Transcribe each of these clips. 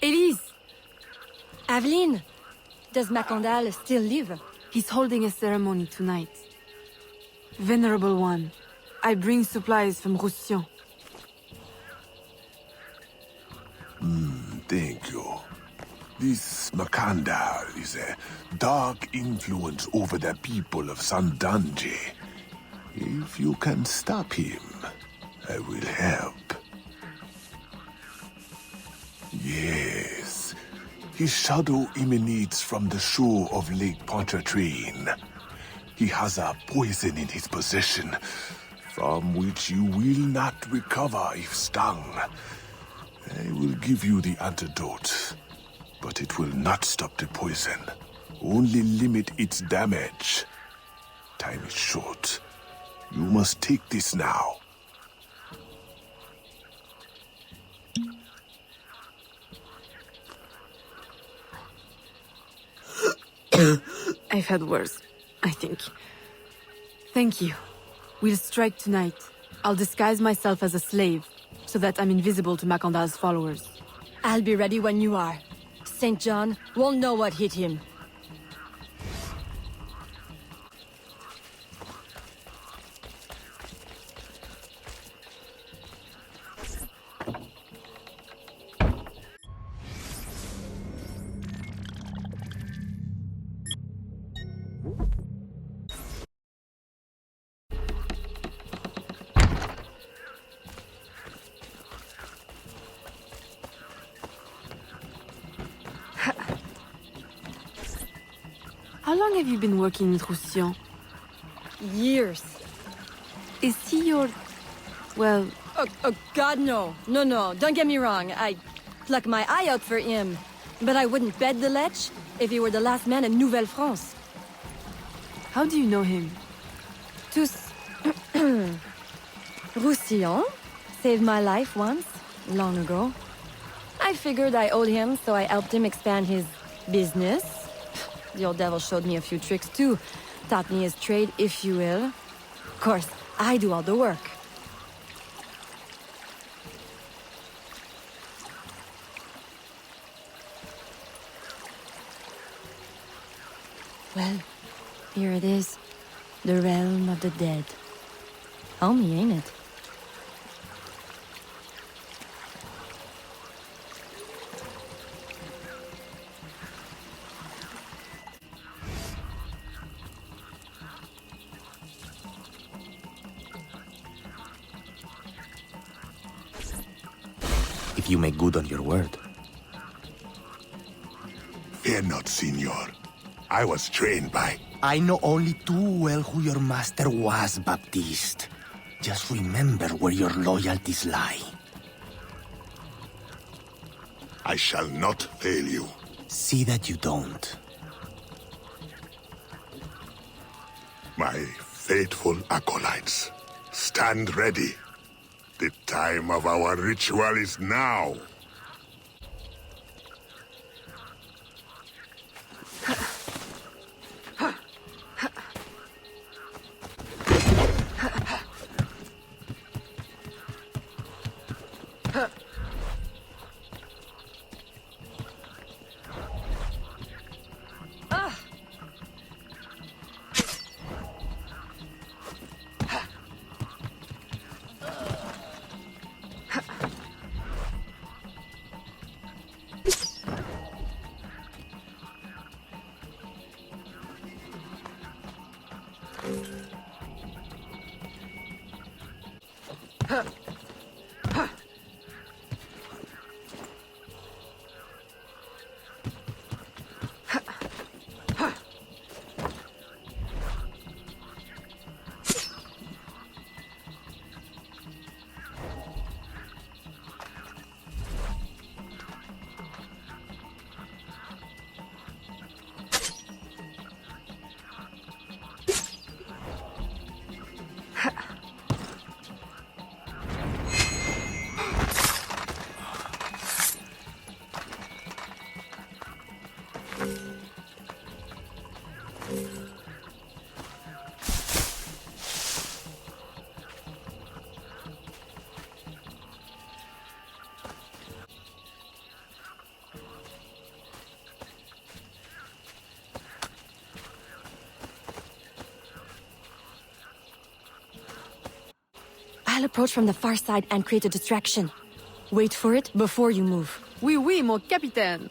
Elise! Aveline! Does Macandal still live? He's holding a ceremony tonight. Venerable One, I bring supplies from Roussillon. Thank you. This Macandal is a dark influence over the people of Sandange. If you can stop him, I will help. Yes. His shadow emanates from the shore of Lake Pontchartrain. He has a poison in his possession, from which you will not recover if stung. I will give you the antidote, but it will not stop the poison, only limit its damage. Time is short. You must take this now. I've had worse, I think. Thank you. We'll strike tonight. I'll disguise myself as a slave, so that I'm invisible to Macandal's followers. I'll be ready when you are. St. John won't know what hit him. How long have you been working with Roussillon? Years. Is he your... well... Oh, God, no. No, don't get me wrong. I pluck my eye out for him. But I wouldn't bet the Lech if he were the last man in Nouvelle-France. How do you know him? Tous... Roussillon saved my life once, long ago. I figured I owed him, so I helped him expand his business. The old devil showed me a few tricks too. Taught me his trade, if you will. Of course, I do all the work. Well, here it is. The realm of the dead. Homey, ain't it? If you make good on your word. Fear not, Signor. I was trained by... I know only too well who your master was, Baptiste. Just remember where your loyalties lie. I shall not fail you. See that you don't. My faithful acolytes, stand ready. The time of our ritual is now. approach from the far side and create a distraction. Wait for it before you move. Oui, oui, mon capitaine.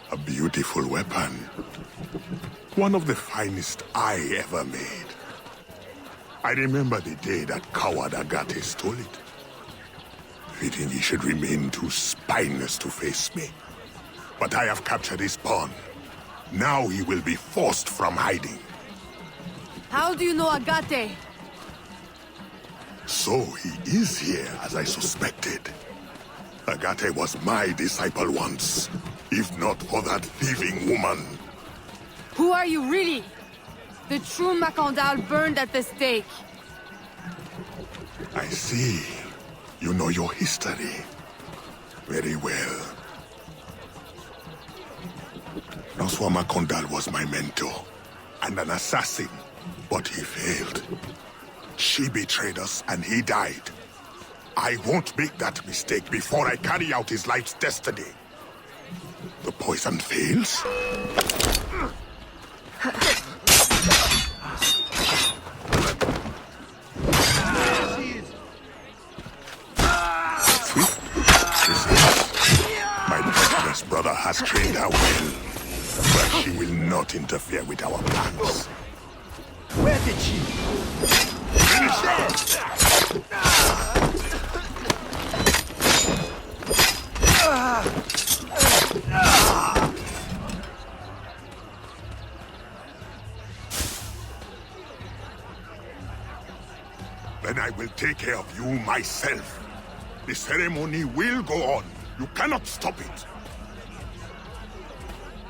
A beautiful weapon. One of the finest I ever made. I remember the day that coward Agate stole it. Fitting he should remain too spineless to face me. But I have captured his pawn. Now he will be forced from hiding. How do you know Agate? So he is here, as I suspected. Agate was my disciple once, if not for that thieving woman. Who are you really? The true Macandal burned at the stake. I see. You know your history. Very well. Francois Macandal was my mentor, and an assassin, but he failed. She betrayed us, and he died. I won't make that mistake before I carry out his life's destiny. The poison fails? Swift? My treacherous brother has trained her well, but she will not interfere with our plans. Where did she? Finish her! Then I will take care of you myself. The ceremony will go on. You cannot stop it.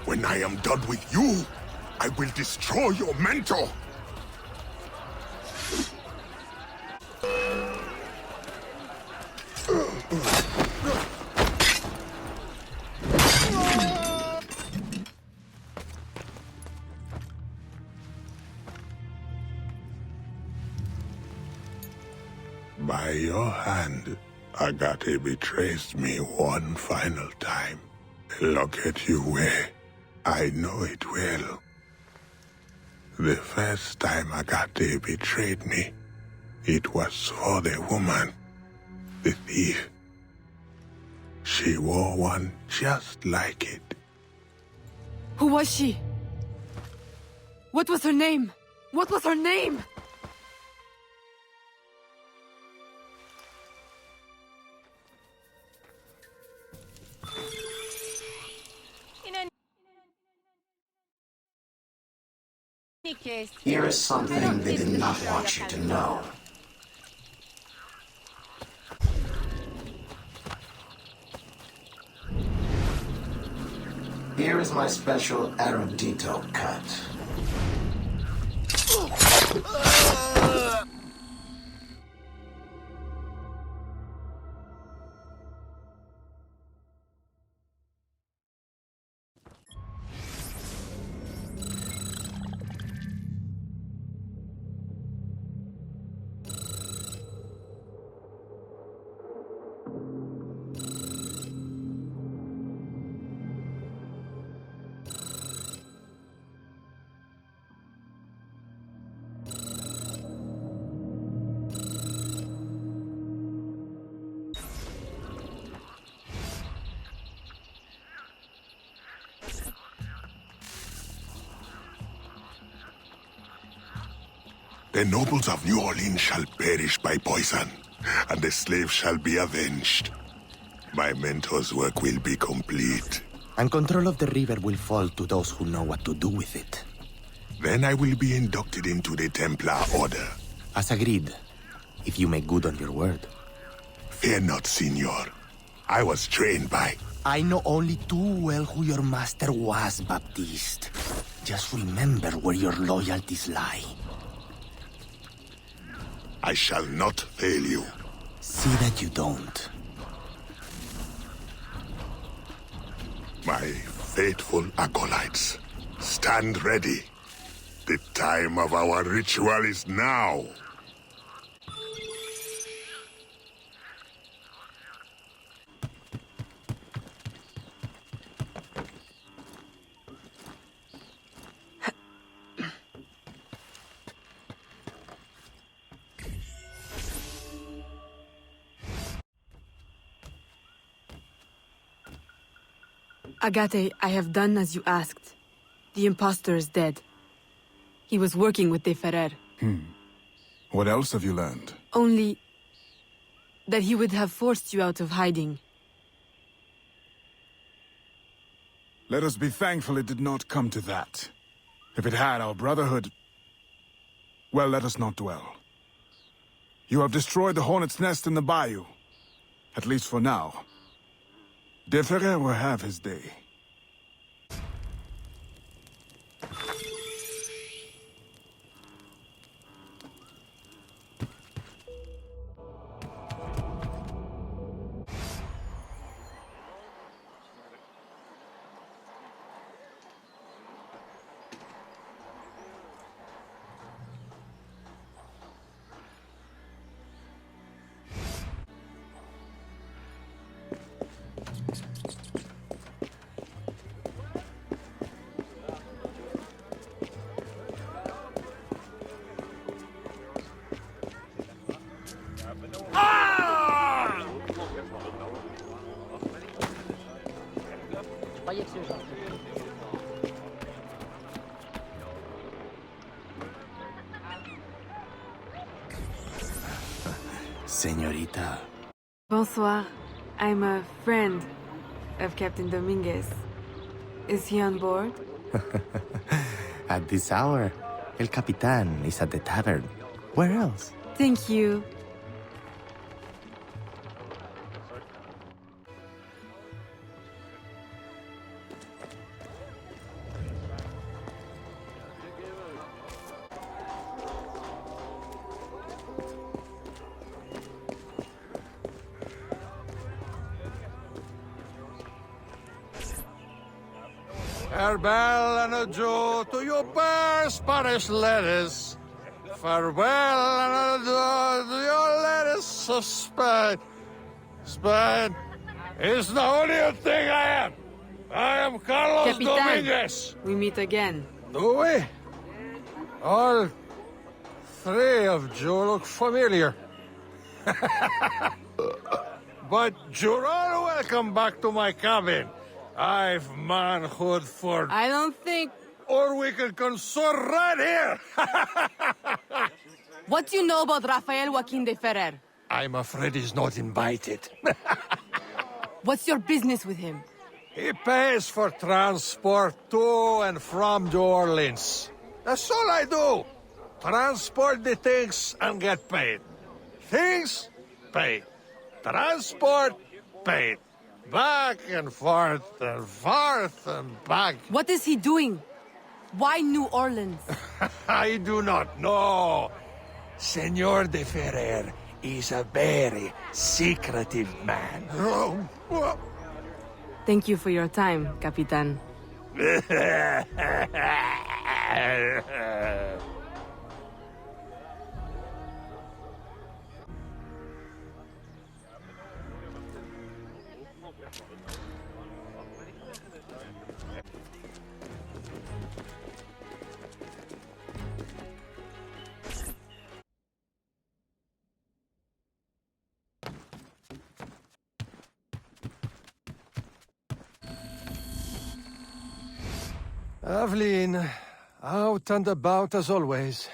When I am done with you, I will destroy your mentor. By your hand, Agate betrays me one final time. The locket you wear, I know it well. The first time Agate betrayed me, it was for the woman, the thief. She wore one just like it. Who was she? What was her name? What was her name? Here is something they did not want you to know. Here is my special erudito cut. The nobles of New Orleans shall perish by poison, and the slaves shall be avenged. My mentor's work will be complete. And control of the river will fall to those who know what to do with it. Then I will be inducted into the Templar Order. As agreed, if you make good on your word. Fear not, Signor. I was trained by... I know only too well who your master was, Baptiste. Just remember where your loyalties lie. I shall not fail you. See that you don't. My faithful acolytes, stand ready. The time of our ritual is now. Agate, I have done as you asked. The impostor is dead. He was working with De Ferrer. What else have you learned? Only that he would have forced you out of hiding. Let us be thankful it did not come to that. If it had, our brotherhood... Well, let us not dwell. You have destroyed the hornet's nest in the bayou. At least for now. De Ferrer will have his day. Señorita. Bonsoir. I'm a friend of Captain Dominguez. Is he on board? At this hour, El Capitan is at the tavern. Where else? Thank you. Farewell and adieu to your best Spanish ladies. Farewell and adieu to your ladies of Spain. Spain is the only thing I am. I am Carlos Capitan, Dominguez. we meet again. Do we? All three of you look familiar. But you're all welcome back to my cabin. I've manhood for... I don't think... Or we can consort right here! What do you know about Rafael Joaquin de Ferrer? I'm afraid he's not invited. What's your business with him? He pays for transport to and from New Orleans. That's all I do. Transport the things and get paid. Things, paid. Transport, paid. Back and forth and back. What is he doing? Why New Orleans? I do not know. Senor de Ferrer is a very secretive man. Thank you for your time, Capitan. Aveline, out and about as always.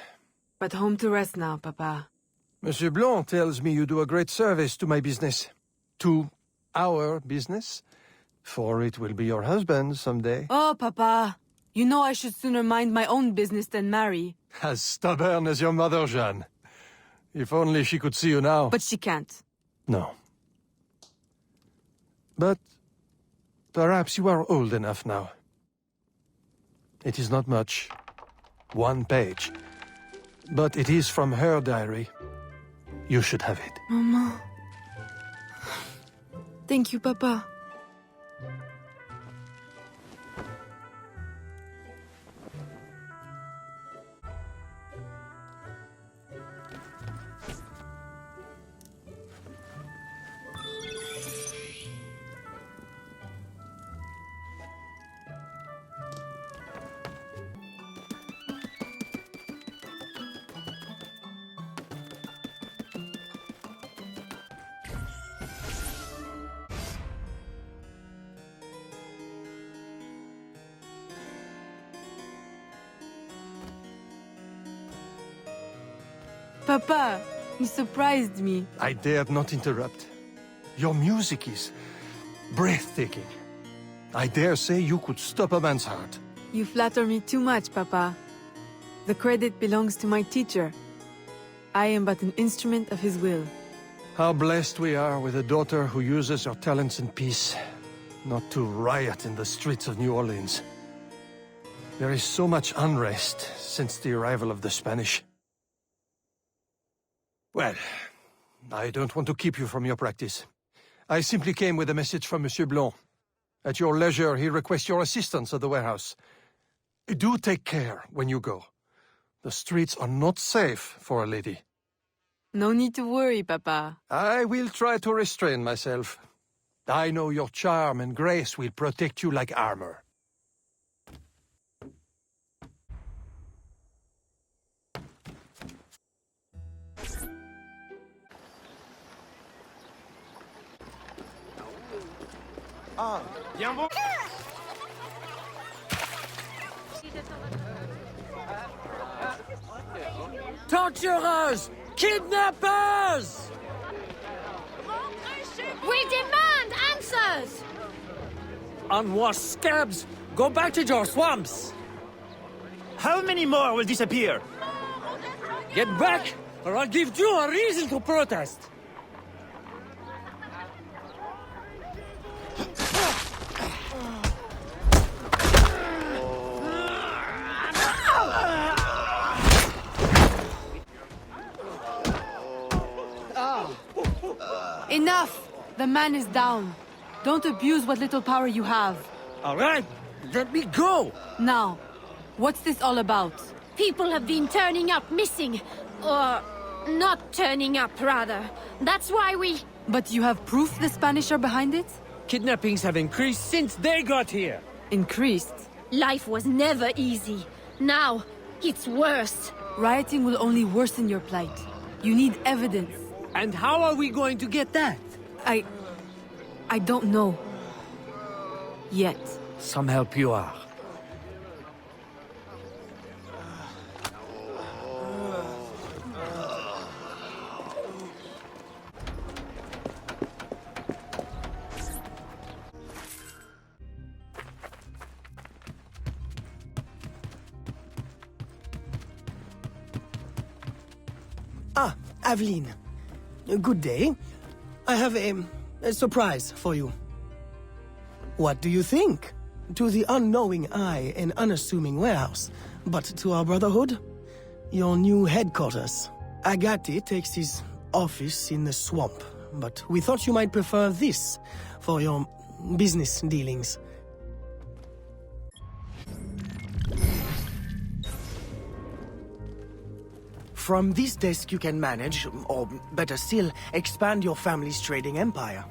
But home to rest now, Papa. Monsieur Blanc tells me you do a great service to my business. To our business. For it will be your husband someday. Oh, Papa. You know I should sooner mind my own business than marry. As stubborn as your mother, Jeanne. If only she could see you now. But she can't. No. But Perhaps you are old enough now. It is not much. 1 page. But it is from her diary. You should have it. Mama. Thank you, Papa. Papa, you surprised me. I dared not interrupt. Your music is breathtaking. I dare say you could stop a man's heart. You flatter me too much, Papa. The credit belongs to my teacher. I am but an instrument of his will. How blessed we are with a daughter who uses her talents in peace, not to riot in the streets of New Orleans. There is so much unrest since the arrival of the Spanish. Well, I don't want to keep you from your practice. I simply came with a message from Monsieur Blanc. At your leisure, he requests your assistance at the warehouse. Do take care when you go. The streets are not safe for a lady. No need to worry, Papa. I will try to restrain myself. I know your charm and grace will protect you like armor. Torturers! Kidnappers! We demand answers! Unwashed scabs! Go back to your swamps! How many more will disappear? Get back, or I'll give you a reason to protest! Enough! The man is down. Don't abuse what little power you have. All right, let me go! Now, what's this all about? People have been turning up missing. Or not turning up, rather. That's why we... But you have proof the Spanish are behind it? Kidnappings have increased since they got here. Increased? Life was never easy. Now, it's worse. Rioting will only worsen your plight. You need evidence. And how are we going to get that? I don't know. Yet. Some help you are. Ah, Aveline. Good day. I have a surprise for you. What do you think? To the unknowing eye, an unassuming warehouse. But to our brotherhood, your new headquarters. Agate takes his office in the swamp, but we thought you might prefer this for your business dealings. From this desk you can manage, or better still, expand your family's trading empire.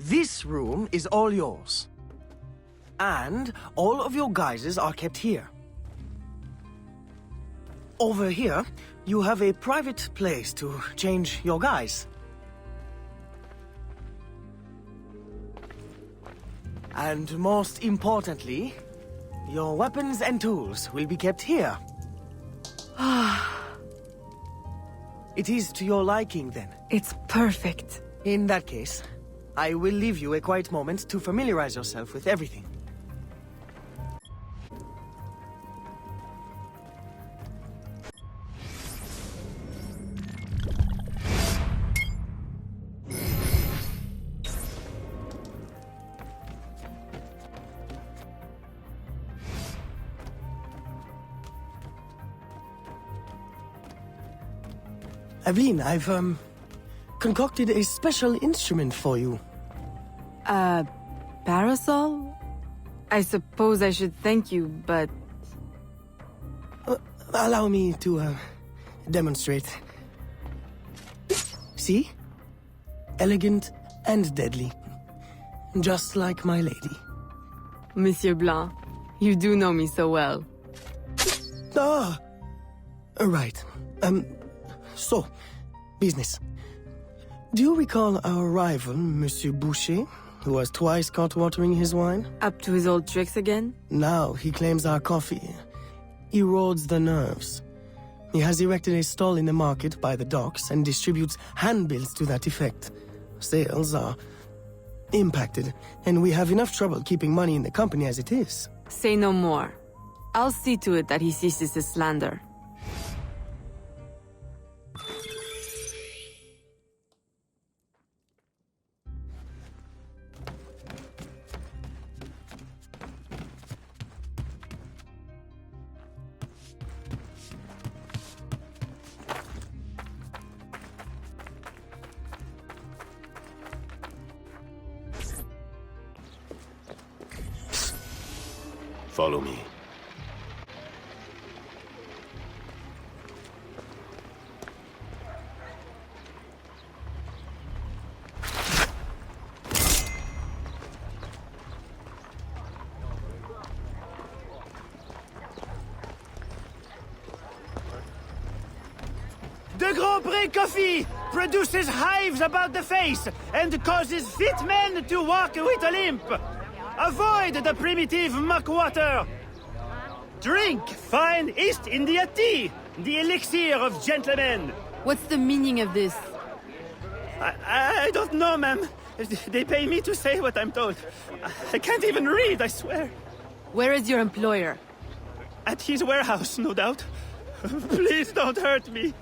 This room is all yours. And all of your guises are kept here. Over here, you have a private place to change your guise. And most importantly, your weapons and tools will be kept here. It is to your liking, then. It's perfect. In that case, I will leave you a quiet moment to familiarize yourself with everything. Aveline, I've, concocted a special instrument for you. Parasol? I suppose I should thank you, but... Allow me to, demonstrate. See? Elegant and deadly. Just like my lady. Monsieur Blanc, you do know me so well. Ah! Right. So, business. Do you recall our rival, Monsieur Boucher, who was twice caught watering his wine? Up to his old tricks again? Now he claims our coffee erodes the nerves. He has erected a stall in the market by the docks and distributes handbills to that effect. Sales are impacted, and we have enough trouble keeping money in the company as it is. Say no more. I'll see to it that he ceases his slander. Follow me. The Grand Prix coffee produces hives about the face and causes fit men to walk with a limp. Avoid the primitive muck water. Drink fine East India tea, the elixir of gentlemen. What's the meaning of this? I don't know, ma'am. They pay me to say what I'm told. I can't even read, I swear. Where is your employer? At his warehouse, no doubt. Please don't hurt me.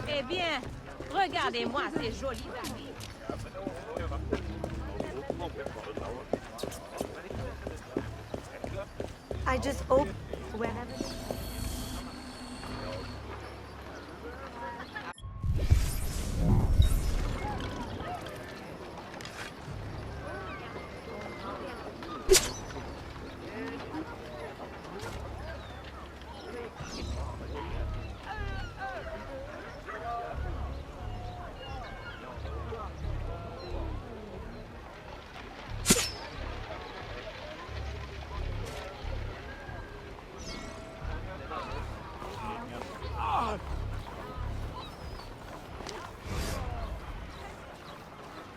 Eh bien, regardez-moi ces jolies amies. I just hope whenever...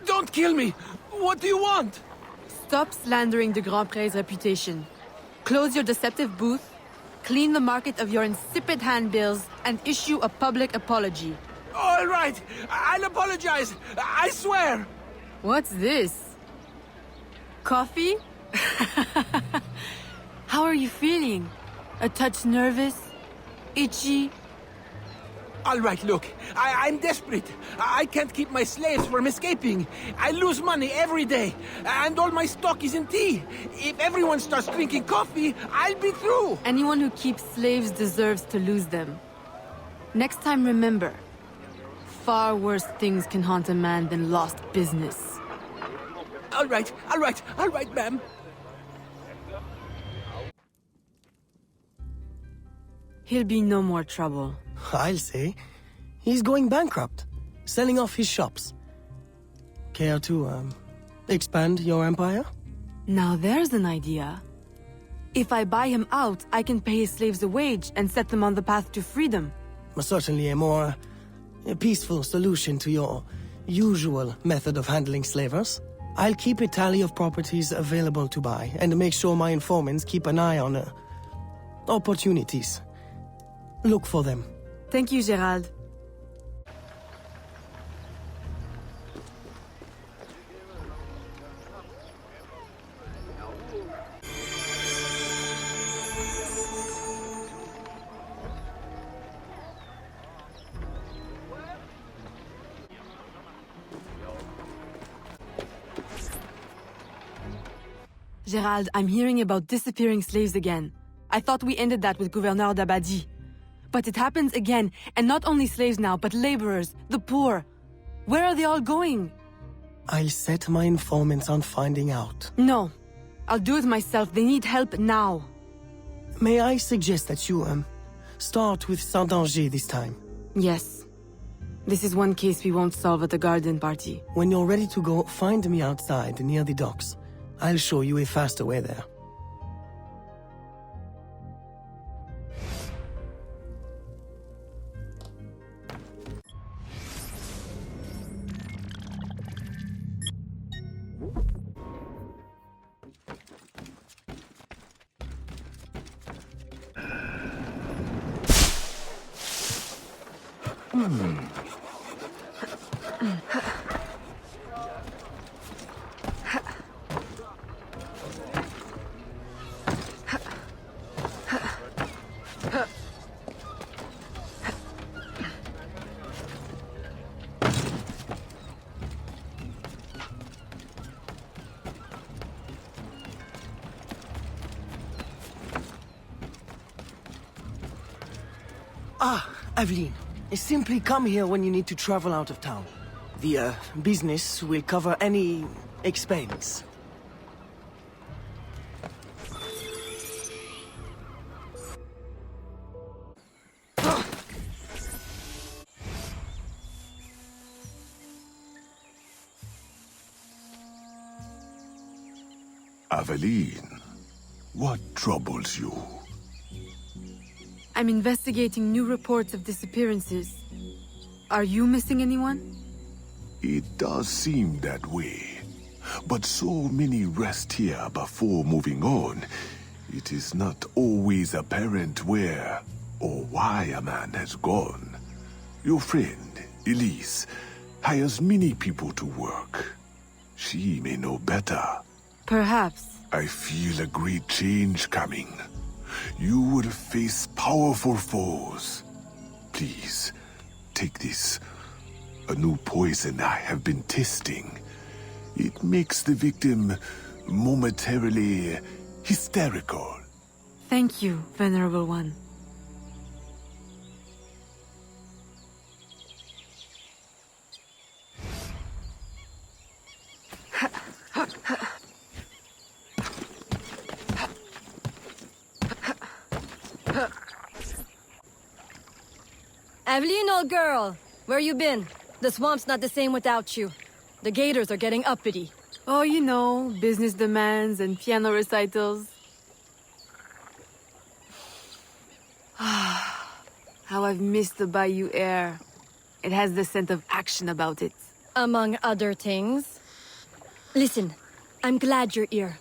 Don't kill me! What do you want? Stop slandering the Grand Prix's reputation. Close your deceptive booth, clean the market of your insipid handbills, and issue a public apology. All right, I'll apologize. I swear. What's this? Coffee? How are you feeling? A touch nervous? Itchy? All right, look, I'm desperate. I can't keep my slaves from escaping. I lose money every day, and all my stock is in tea. If everyone starts drinking coffee, I'll be through. Anyone who keeps slaves deserves to lose them. Next time, remember, Far worse things can haunt a man than lost business. All right, ma'am. He'll be no more trouble. I'll say. He's going bankrupt, selling off his shops. Care to, expand your empire? Now there's an idea. If I buy him out, I can pay his slaves a wage and set them on the path to freedom. Certainly a more peaceful solution to your usual method of handling slavers. I'll keep a tally of properties available to buy and make sure my informants keep an eye on opportunities. Look for them. Thank you, Gerald. Gerald, I'm hearing about disappearing slaves again. I thought we ended that with Gouverneur d'Abadie. But it happens again, and not only slaves now, but laborers, the poor. Where are they all going? I'll set my informants on finding out. No. I'll do it myself. They need help now. May I suggest that you, start with Saint-Danger this time? Yes. This is one case we won't solve at the garden party. When you're ready to go, find me outside near the docks. I'll show you a faster way there. Aveline, simply come here when you need to travel out of town. The, business will cover any expense. Aveline, what troubles you? I'm investigating new reports of disappearances. Are you missing anyone? It does seem that way. But so many rest here before moving on. It is not always apparent where or why a man has gone. Your friend, Elise, hires many people to work. She may know better. Perhaps. I feel a great change coming. You will face powerful foes. Please, take this. A new poison I have been testing. It makes the victim momentarily hysterical. Thank you, Venerable One. Aveline, old girl, where you been? The swamp's not the same without you. The gators are getting uppity. Oh, you know, business demands and piano recitals. How I've missed the bayou air. It has the scent of action about it. Among other things. Listen, I'm glad you're here.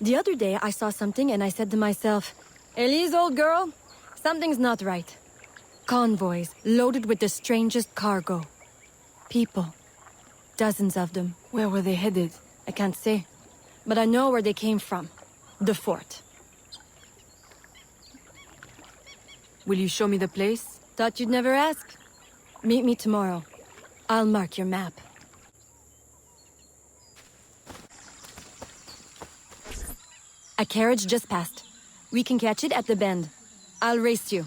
The other day I saw something and I said to myself, Elise, old girl, something's not right. Convoys loaded with the strangest cargo. People. Dozens of them. Where were they headed? I can't say. But I know where they came from. The fort. Will you show me the place? Thought you'd never ask. Meet me tomorrow. I'll mark your map. A carriage just passed. We can catch it at the bend. I'll race you.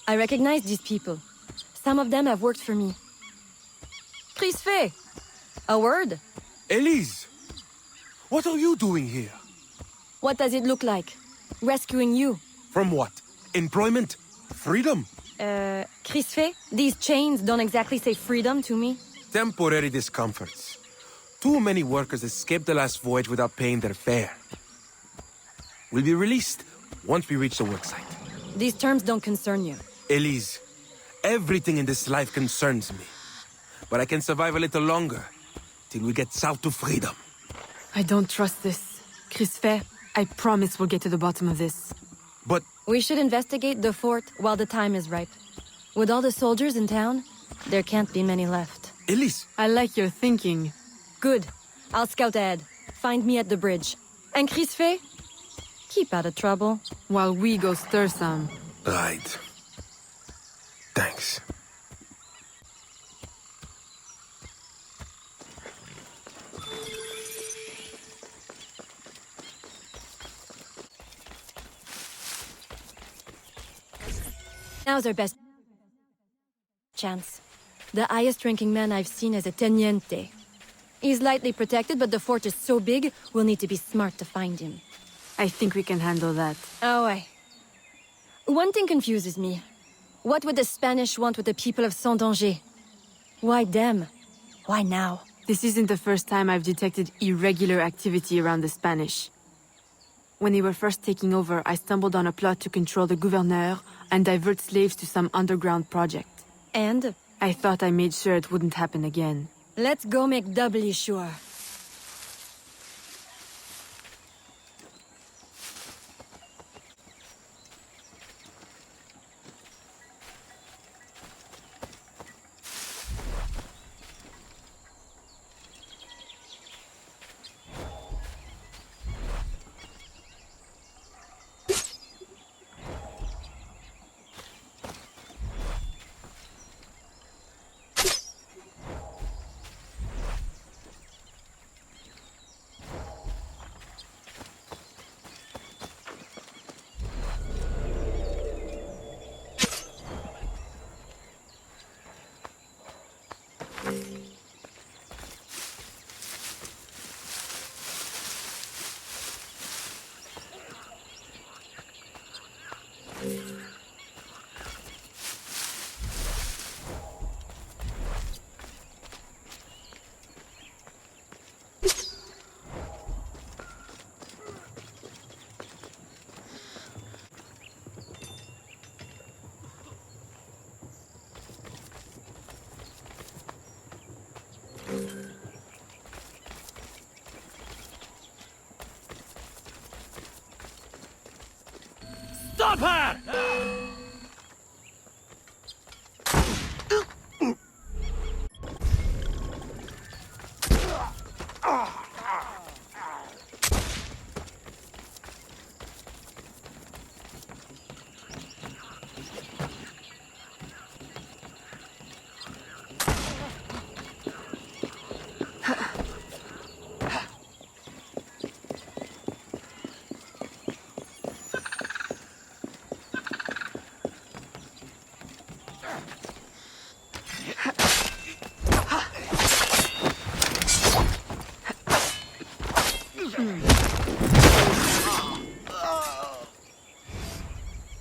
I recognize these people. Some of them have worked for me. Crisfe! A word? Elise! What are you doing here? What does it look like? Rescuing you. From what? Employment? Freedom? Crisfe, these chains don't exactly say freedom to me. Temporary discomforts. Too many workers escaped the last voyage without paying their fare. We'll be released once we reach the worksite. These terms don't concern you. Elise, everything in this life concerns me. But I can survive a little longer, till we get south to freedom. I don't trust this. Crisfe, I promise we'll get to the bottom of this. But... We should investigate the fort while the time is ripe. With all the soldiers in town, there can't be many left. Elise! I like your thinking. Good. I'll scout ahead. Find me at the bridge. And Crisfe? Keep out of trouble. While we go stir some. Right. Thanks. Now's our best chance. The highest ranking man I've seen is a teniente. He's lightly protected, but the fort is so big, we'll need to be smart to find him. I think we can handle that. Oh, one thing confuses me. What would the Spanish want with the people of Saint-Danger? Why them? Why now? This isn't the first time I've detected irregular activity around the Spanish. When they were first taking over, I stumbled on a plot to control the gouverneur and divert slaves to some underground project. And? I thought I made sure it wouldn't happen again. Let's go make doubly sure. Stop her!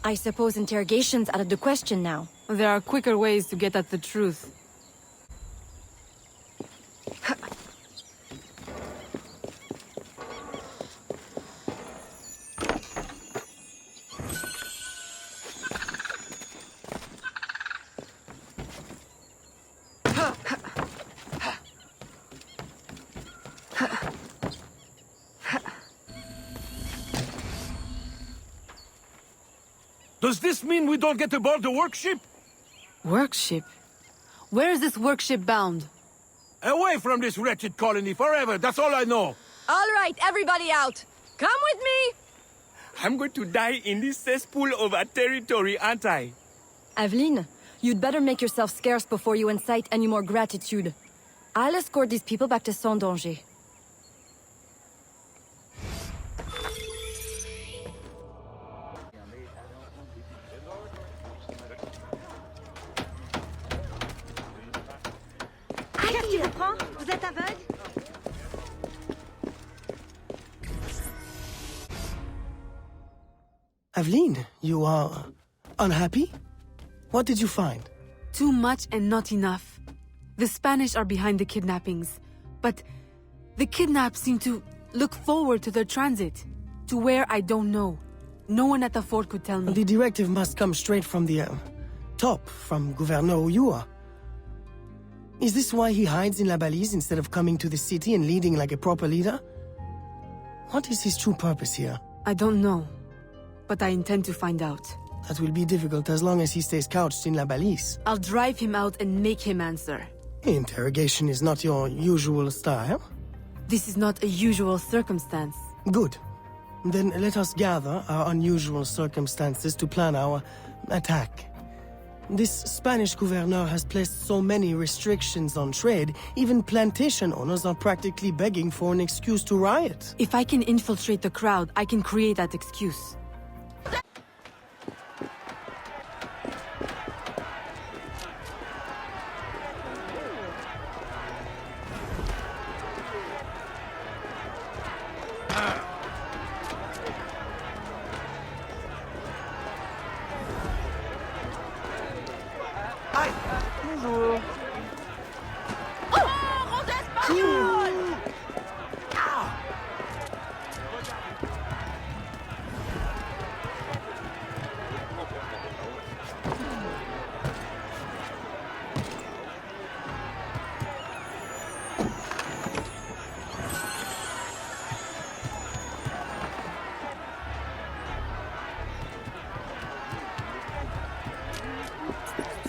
I suppose interrogation's out of the question now. There are quicker ways to get at the truth. Does this mean we don't get aboard the workship? Workship? Where is this workship bound? Away from this wretched colony forever, that's all I know. All right, everybody out! Come with me! I'm going to die in this cesspool of a territory, aren't I? Aveline, you'd better make yourself scarce before you incite any more gratitude. I'll escort these people back to Saint-Danger. Qu'est-ce qui vous prend? Vous êtes aveugle? Aveline, you are unhappy? What did you find? Too much and not enough. The Spanish are behind the kidnappings, but the kidnapped seem to look forward to their transit, to where I don't know. No one at the fort could tell me. The directive must come straight from the top, from Gouverneur Uyua. Is this why he hides in La Balise instead of coming to the city and leading like a proper leader? What is his true purpose here? I don't know, but I intend to find out. That will be difficult as long as he stays couched in La Balise. I'll drive him out and make him answer. Interrogation is not your usual style. This is not a usual circumstance. Good. Then let us gather our unusual circumstances to plan our attack. This Spanish gouverneur has placed so many restrictions on trade, even plantation owners are practically begging for an excuse to riot. If I can infiltrate the crowd, I can create that excuse.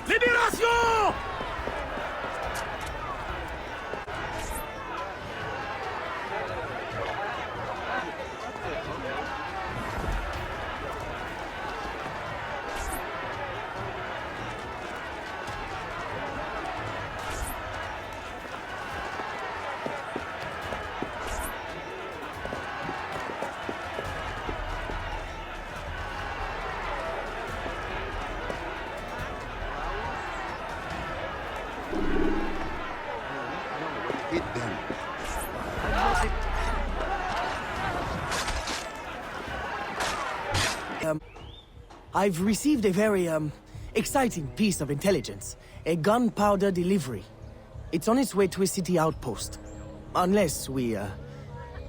Libération! I've received a very, exciting piece of intelligence. A gunpowder delivery. It's on its way to a city outpost. Unless we,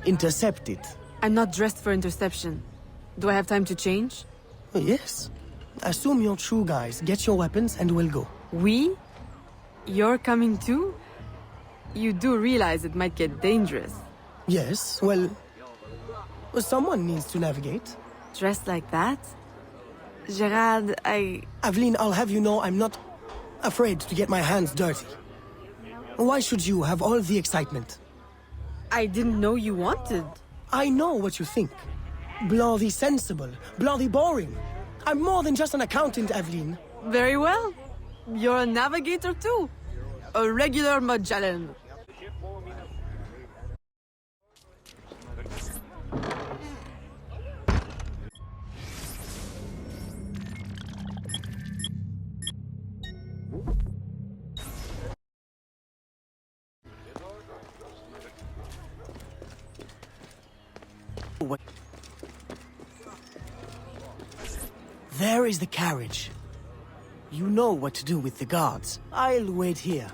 intercept it. I'm not dressed for interception. Do I have time to change? Oh, yes. Assume you're true, guys. Get your weapons and we'll go. We? You're coming too? You do realize it might get dangerous. Yes, well, someone needs to navigate. Dressed like that? Gerard, Aveline, I'll have you know I'm not afraid to get my hands dirty. Why should you have all the excitement? I didn't know you wanted. I know what you think. Bloody sensible, bloody boring. I'm more than just an accountant, Aveline. Very well. You're a navigator too. A regular Magellan. There is the carriage. You know what to do with the guards. I'll wait here.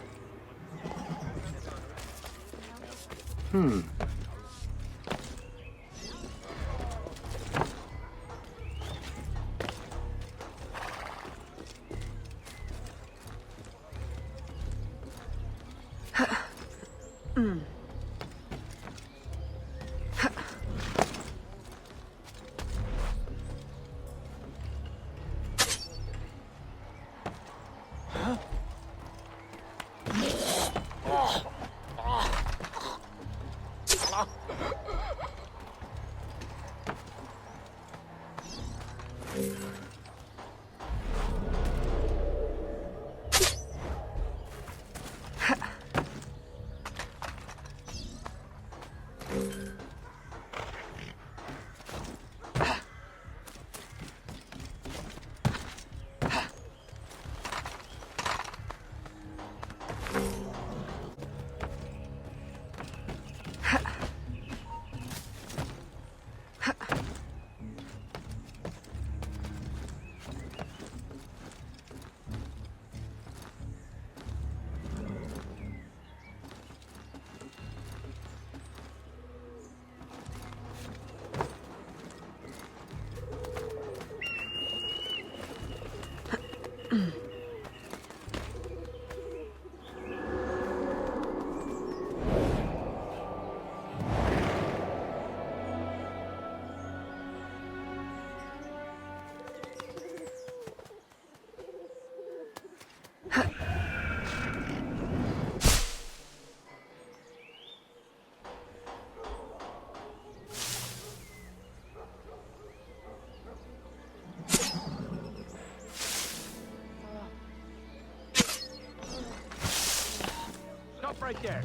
Stop right there.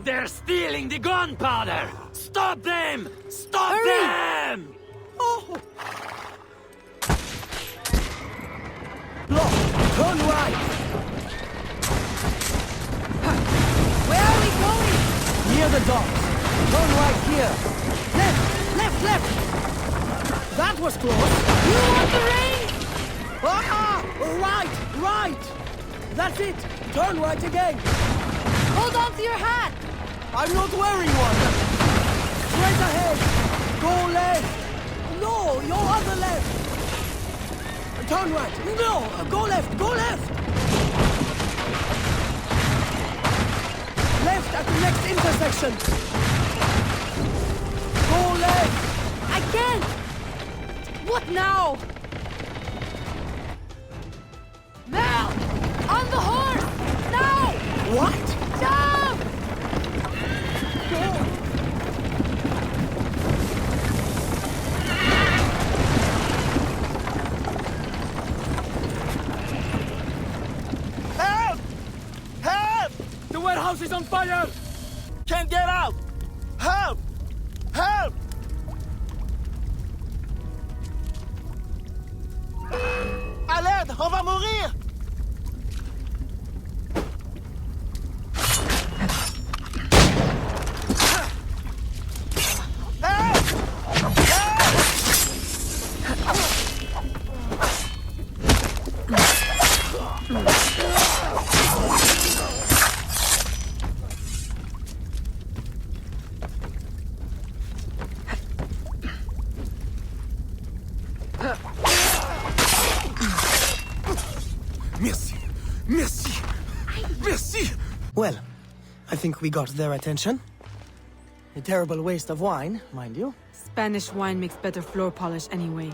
They're stealing the gunpowder! Stop them! Stop them! Oh! Block! Turn right! Where are we going? Near the docks. Turn right here. Left! Left! Left! That was close. You want the rain? Ah! Right! Right! That's it! Turn right again! Hold on to your hat! I'm not wearing one! Straight ahead! Go left! No! Your other left! Turn right! No! Go left! Go left! Left at the next intersection! Go left! I can't! What now? Mel! On the horse! Now! What? Jump! Help! Help! The warehouse is on fire! Can't get out! Help! Help! À l'aide! On va mourir! Merci. Merci. Merci. Well, I think we got their attention. A terrible waste of wine, mind you. Spanish wine makes better floor polish anyway.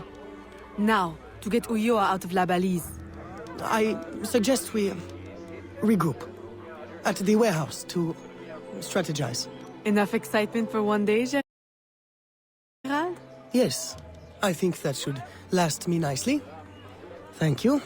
Now, to get Ulloa out of La Balise. I suggest we regroup at the warehouse to strategize. Enough excitement for one day, Gerard? Yes, I think that should last me nicely. Thank you.